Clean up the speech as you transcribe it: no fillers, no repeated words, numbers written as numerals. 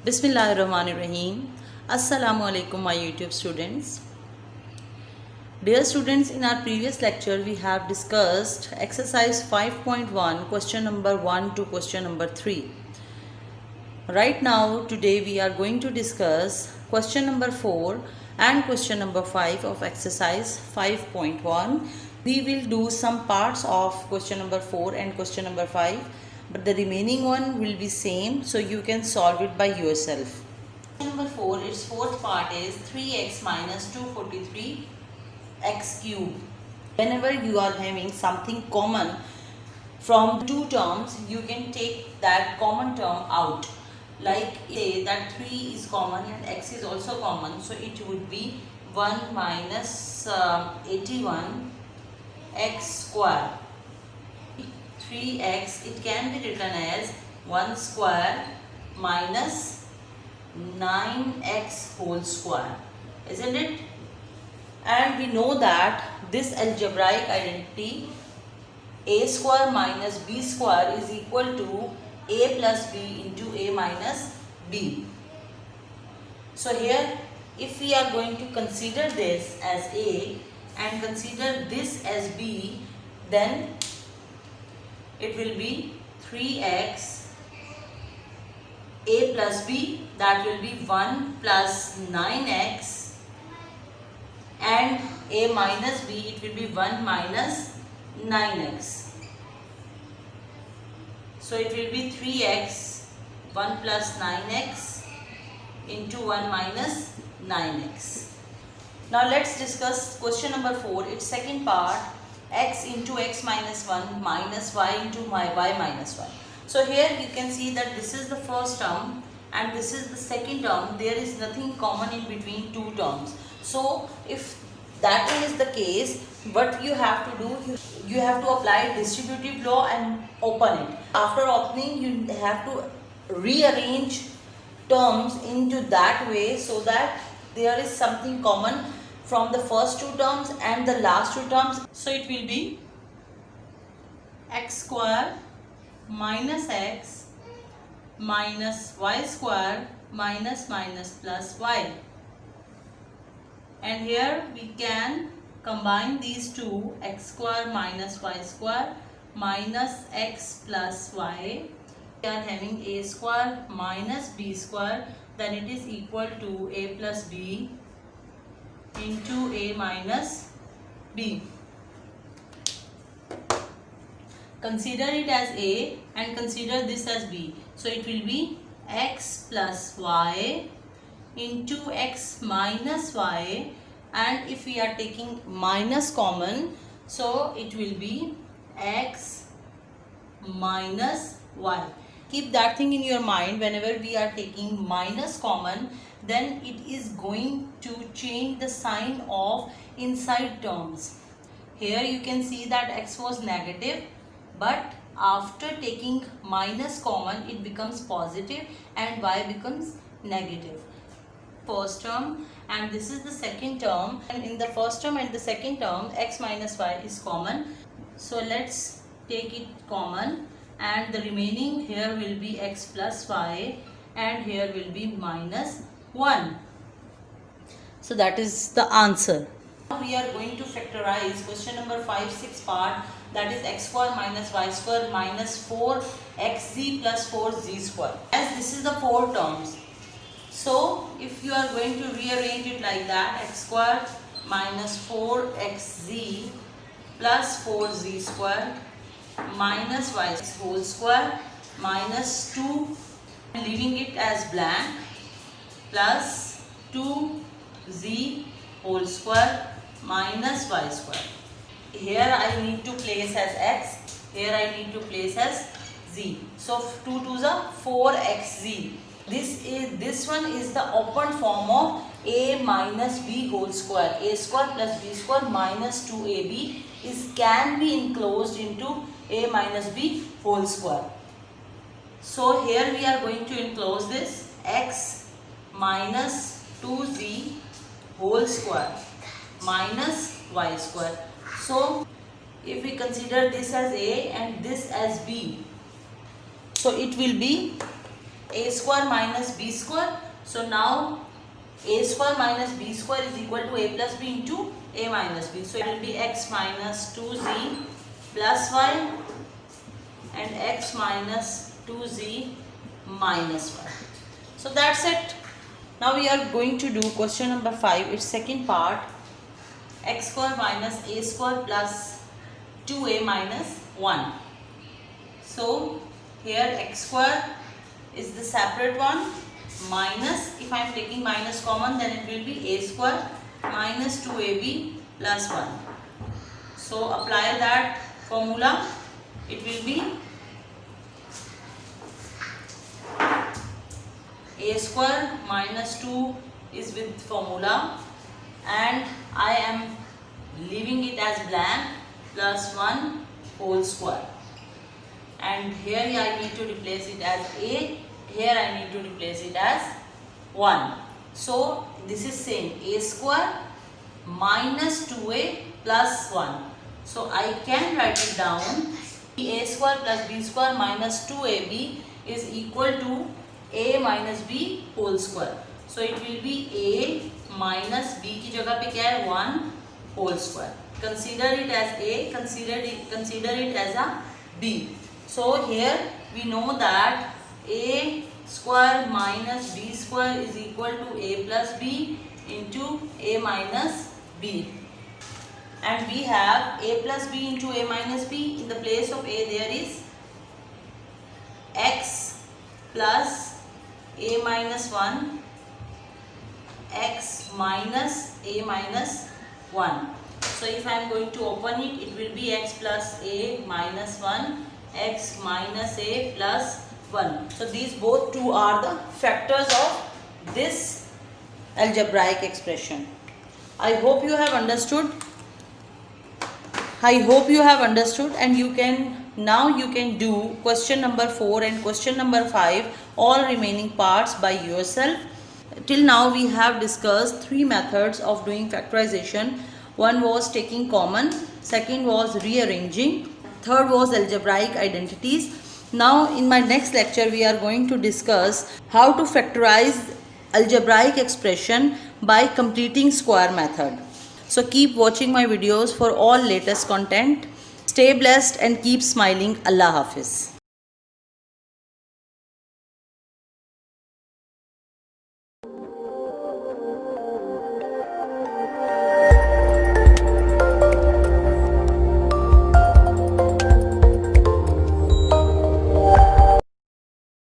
Bismillahirrahmanirrahim. Assalamu alaikum my YouTube students. Dear students, in our previous lecture we have discussed exercise 5.1 question number 1 to question number 3. Right now today we are going to discuss question number 4 and question number 5 of exercise 5.1. We will do some parts of question number 4 and question number 5, but the remaining one will be same, so you can solve it by yourself. Question number 4, its fourth part is 3x minus 243 x cube. Whenever you are having something common from two terms, you can take that common term out. Like say that 3 is common and x is also common, so it would be 1 minus 81 x square. 3x, it can be written as 1 square minus 9x whole square, isn't it? And we know that this algebraic identity a square minus b square is equal to a plus b into a minus b. So here if we are going to consider this as a and consider this as b, then it will be 3x a plus b, that will be 1 plus 9x, and a minus b, it will be 1 minus 9x. So it will be 3x 1 plus 9x into 1 minus 9x. Now let's discuss question number 4, its second part, x into x minus 1 minus y into y minus 1. So here you can see that this is the first term and this is the second term. There is nothing common in between two terms. So if that is the case, what you have to do, you have to apply distributive law and open it. After opening, you have to rearrange terms into that way so that there is something common from the first two terms and the last two terms. So it will be x square minus x minus y square minus plus y. And here we can combine these two, x square minus y square minus x plus y. We are having a square minus b square, then it is equal to a plus b into a minus b. Consider it as a and consider this as b. So it will be x plus y into x minus y, and if we are taking minus common, so it will be x minus y. Keep that thing in your mind. Whenever we are taking minus common, then it is going to change the sign of inside terms. Here you can see that x was negative, but after taking minus common it becomes positive and y becomes negative. First term and this is the second term, and in the first term and the second term x minus y is common. So let's take it common, and the remaining here will be x plus y and here will be minus 1. So that is the answer. Now we are going to factorize question number 5, 6 part, that is x square minus y square minus 4xz plus 4z square. As this is the 4 terms, so if you are going to rearrange it like that, x square minus 4xz plus 4z square minus y whole square minus 2, leaving it as blank, plus 2z whole square minus y square. Here I need to place as x, here I need to place as z. So 2 2s are 4xz. This one is the open form of a minus b whole square. A square plus b square minus 2ab can be enclosed into a minus b whole square. So here we are going to enclose this x minus 2z whole square minus y square. So if we consider this as a and this as b, so it will be a square minus b square. So now a square minus b square is equal to a plus b into a minus b. So it will be x minus 2z plus y and x minus 2z minus y. So that's it. Now we are going to do question number 5, its second part, x square minus a square plus 2a minus 1. So here x square is the separate one, minus, if I am taking minus common, then it will be a square minus 2ab plus 1. So apply that formula, it will be a square minus 2 is with formula and I am leaving it as blank plus 1 whole square, and here I need to replace it as a, here I need to replace it as 1. So this is same, a square minus 2a plus 1. So I can write it down, a square plus b square minus 2ab is equal to a minus b whole square. So it will be a minus b की जगह पे क्या है 1 whole square. Consider it as a, consider it as a b. So here we know that a square minus b square is equal to a plus b into a minus b. And we have a plus b into a minus b. In the place of a there is x plus a minus 1, x minus a minus 1. So if I am going to open it, it will be x plus a minus 1, x minus a plus 1. So these both two are the factors of this algebraic expression. I hope you have understood. And you can do question number 4 and question number 5, all remaining parts by yourself. Till now we have discussed 3 methods of doing factorization. One was taking common, second was rearranging, third was algebraic identities. Now in my next lecture we are going to discuss how to factorize algebraic expression by completing square method. So keep watching my videos for all latest content. Stay blessed and keep smiling. Allah Hafiz.